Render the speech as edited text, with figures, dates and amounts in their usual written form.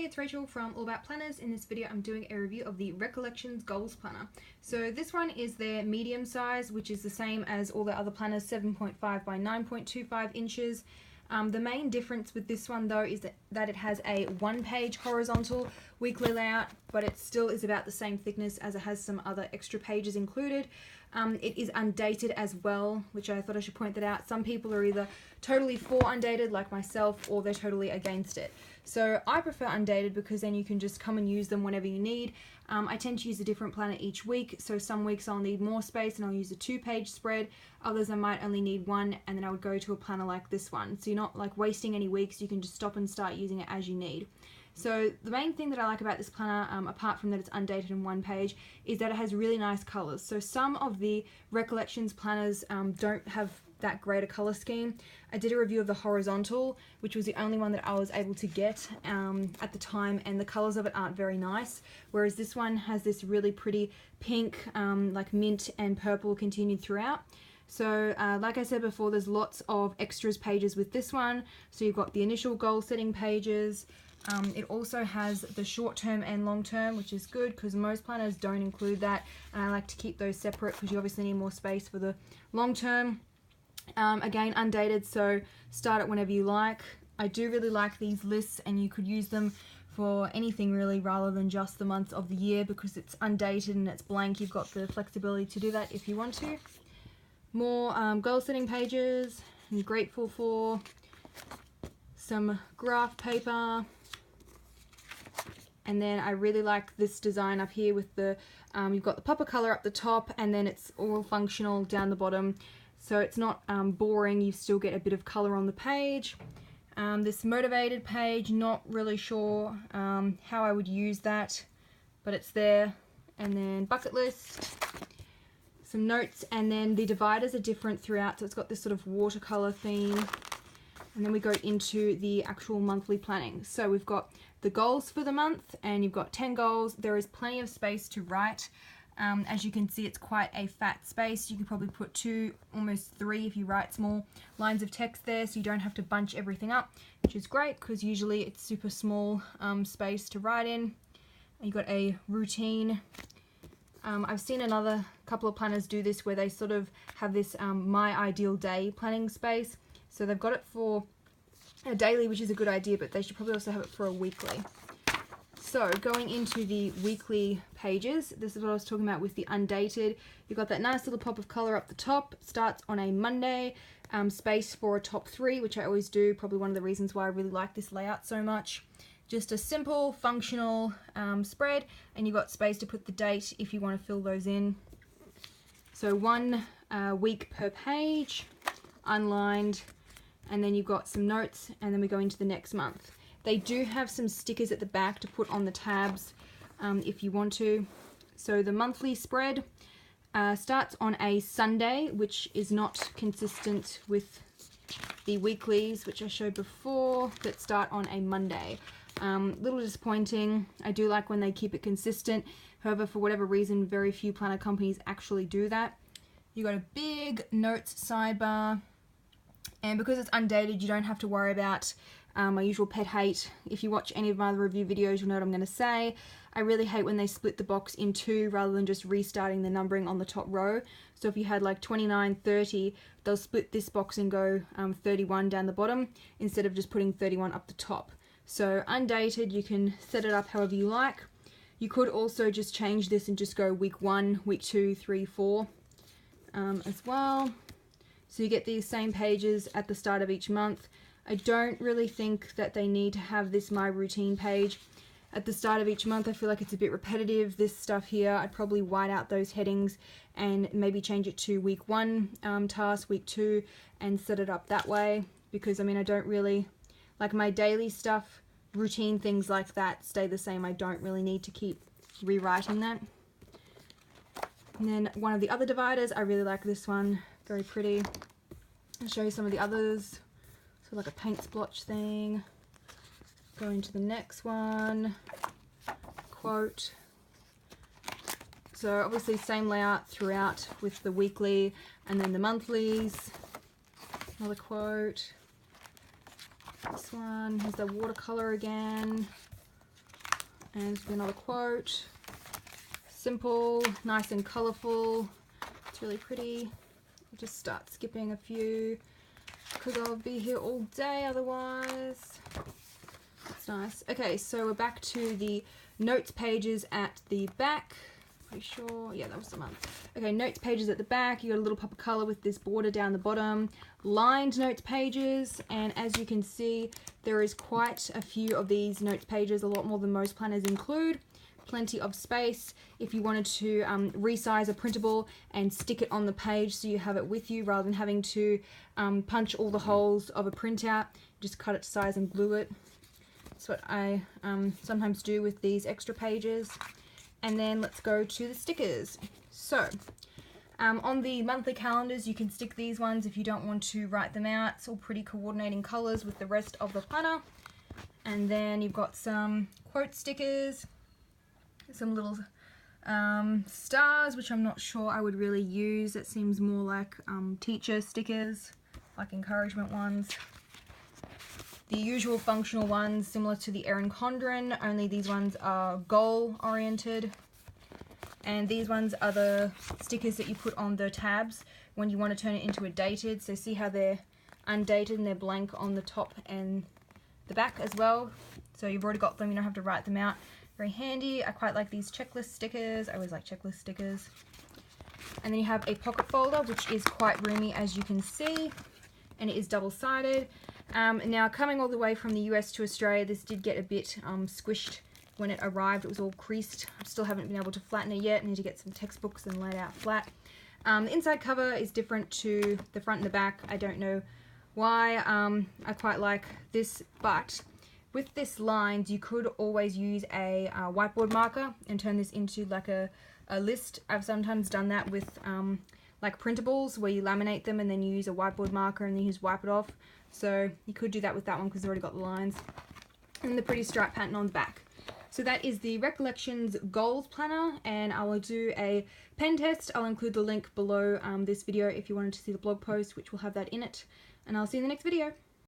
it's Rachel from All About Planners. In this video I'm doing a review of the Recollections Goals Planner. So this one is their medium size, which is the same as all the other planners, 7.5 by 9.25 inches. The main difference with this one though is that it has a one-page horizontal weekly layout, but it still is about the same thickness as it has some other extra pages included. It is undated as well, which I thought I should point that out. Some people are either totally for undated like myself, or they're totally against it. So I prefer undated because then you can just come and use them whenever you need. I tend to use a different planner each week, so some weeks I'll need more space and I'll use a 2-page spread. Others I might only need one, and then I would go to a planner like this one. So you're not like wasting any weeks, you can just stop and start using it as you need. So the main thing that I like about this planner, apart from that it's undated and one page, is that it has really nice colours. So some of the Recollections planners don't have that great a colour scheme. I did a review of the horizontal, which was the only one that I was able to get at the time, and the colours of it aren't very nice, whereas this one has this really pretty pink, like mint and purple continued throughout. So like I said before, there's lots of extras pages with this one. So you've got the initial goal setting pages. It also has the short term and long term, which is good because most planners don't include that, and I like to keep those separate because you obviously need more space for the long term. Again, undated, so start it whenever you like. I do really like these lists, and you could use them for anything really rather than just the months of the year, because it's undated and it's blank. You've got the flexibility to do that if you want to. More goal setting pages. I'm grateful for some graph paper. And then I really like this design up here with the, you've got the popper color up the top, and then it's all functional down the bottom. So it's not boring, you still get a bit of color on the page. This motivated page, not really sure how I would use that, but it's there. And then bucket list, some notes, and then the dividers are different throughout. So it's got this sort of watercolor theme. And then we go into the actual monthly planning. So we've got the goals for the month, and you've got 10 goals. There is plenty of space to write. As you can see, it's quite a fat space. You could probably put 2, almost 3 if you write small lines of text there, so you don't have to bunch everything up, which is great because usually it's super small space to write in. And you've got a routine. I've seen another couple of planners do this where they sort of have this my ideal day planning space. So they've got it for a daily, which is a good idea, but they should probably also have it for a weekly. So going into the weekly pages, this is what I was talking about with the undated. You've got that nice little pop of color up the top. It starts on a Monday, space for a top 3, which I always do. Probably one of the reasons why I really like this layout so much. Just a simple, functional spread, and you've got space to put the date if you want to fill those in. So 1 week per page, unlined, and then you've got some notes, and then we go into the next month. They do have some stickers at the back to put on the tabs if you want to. So the monthly spread starts on a Sunday, which is not consistent with the weeklies, which I showed before, that start on a Monday. Little disappointing. I do like when they keep it consistent. However, for whatever reason, very few planner companies actually do that. You got a big notes sidebar, and because it's undated, you don't have to worry about my usual pet hate. If you watch any of my other review videos, you'll know what I'm going to say. I really hate when they split the box in 2 rather than just restarting the numbering on the top row. So if you had like 29, 30, they'll split this box and go 31 down the bottom instead of just putting 31 up the top. So undated, you can set it up however you like. You could also just change this and just go week 1, week 2, 3, 4 as well. So you get these same pages at the start of each month. I don't really think that they need to have this my routine page at the start of each month. I feel like it's a bit repetitive, this stuff here. I'd probably white out those headings and maybe change it to week 1 task, week 2, and set it up that way, because I mean, I don't really like my daily stuff, routine things like that stay the same. I don't really need to keep rewriting that. And then one of the other dividers, I really like this one, very pretty. I'll show you some of the others. So like a paint splotch thing. Going to the next one. Quote. So obviously same layout throughout with the weekly and then the monthlies. Another quote. This one has the watercolor again. And another quote. Simple, nice and colourful. It's really pretty. I'll just start skipping a few because I'll be here all day otherwise. That's nice. Okay, so we're back to the notes pages at the back. Pretty sure, yeah, that was the month. Okay, notes pages at the back. You got a little pop of colour with this border down the bottom. Lined notes pages, and as you can see, there is quite a few of these notes pages, a lot more than most planners include. Plenty of space if you wanted to resize a printable and stick it on the page so you have it with you rather than having to punch all the holes of a printout. Just cut it to size and glue it. That's what I sometimes do with these extra pages. And then let's go to the stickers. So on the monthly calendars, you can stick these ones if you don't want to write them out. It's all pretty coordinating colors with the rest of the planner. And then you've got some quote stickers, some little stars, which I'm not sure I would really use. It seems more like teacher stickers, like encouragement ones. The usual functional ones, similar to the Erin Condren, only these ones are goal oriented. And these ones are the stickers that you put on the tabs when you want to turn it into a dated. So see how they're undated and they're blank on the top and the back as well. So you've already got them, you don't have to write them out. Very handy. I quite like these checklist stickers. I always like checklist stickers. And then you have a pocket folder, which is quite roomy as you can see. And it is double-sided. Now, coming all the way from the US to Australia, this did get a bit squished when it arrived. It was all creased. I still haven't been able to flatten it yet. I need to get some textbooks and lay it out flat. The inside cover is different to the front and the back. I don't know why. I quite like this, but with this lines, you could always use a whiteboard marker and turn this into like a list. I've sometimes done that with like printables where you laminate them and then you use a whiteboard marker and then you just wipe it off. So you could do that with that one because it's already got the lines. And the pretty stripe pattern on the back. So that is the Recollections Goals Planner, and I will do a pen test. I'll include the link below this video if you wanted to see the blog post, which will have that in it. And I'll see you in the next video.